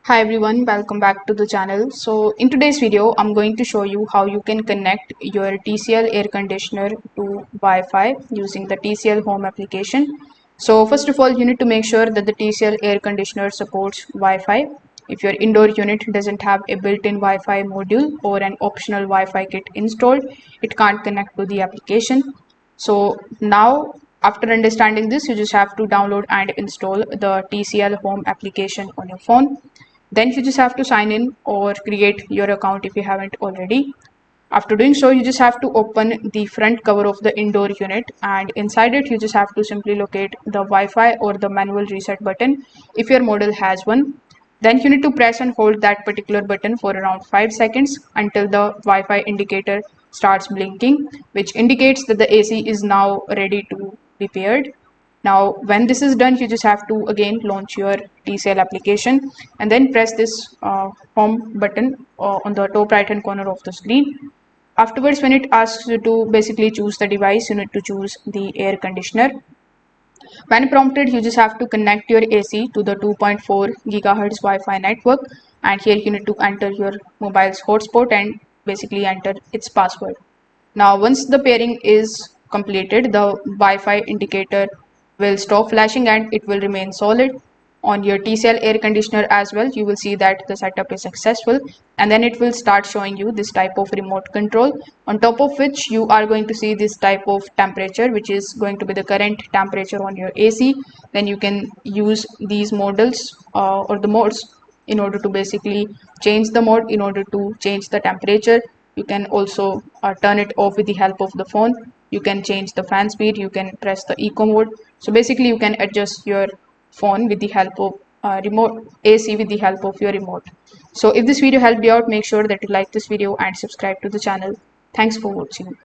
Hi everyone, welcome back to the channel. So in today's video, I'm going to show you how you can connect your TCL air conditioner to Wi-Fi using the TCL home application. So first of all, you need to make sure that the TCL air conditioner supports Wi-Fi. If your indoor unit doesn't have a built-in Wi-Fi module or an optional Wi-Fi kit installed, it can't connect to the application. So now after understanding this, you just have to download and install the TCL home application on your phone. Then you just have to sign in or create your account if you haven't already. After doing so, you just have to open the front cover of the indoor unit, and inside it you just have to simply locate the Wi-Fi or the manual reset button if your model has one. Then you need to press and hold that particular button for around 5 seconds until the Wi-Fi indicator starts blinking, which indicates that the AC is now ready to be paired. Now, when this is done, you just have to again launch your TCL application and then press this home button on the top right hand corner of the screen. Afterwards, when it asks you to basically choose the device, you need to choose the air conditioner. When prompted, you just have to connect your AC to the 2.4 gigahertz Wi-Fi network, and here you need to enter your mobile's hotspot and basically enter its password. Now, once the pairing is completed, the Wi-Fi indicator will stop flashing and it will remain solid. On your TCL air conditioner as well, you will see that the setup is successful, and then it will start showing you this type of remote control, on top of which you are going to see this type of temperature, which is going to be the current temperature on your AC. Then you can use these models or the modes in order to basically change the mode, in order to change the temperature. You can also turn it off with the help of the phone. You can change the fan speed, you can press the eco mode. So basically you can adjust your phone with the help of remote AC with the help of your remote. So if this video helped you out, make sure that you like this video and subscribe to the channel. Thanks for watching.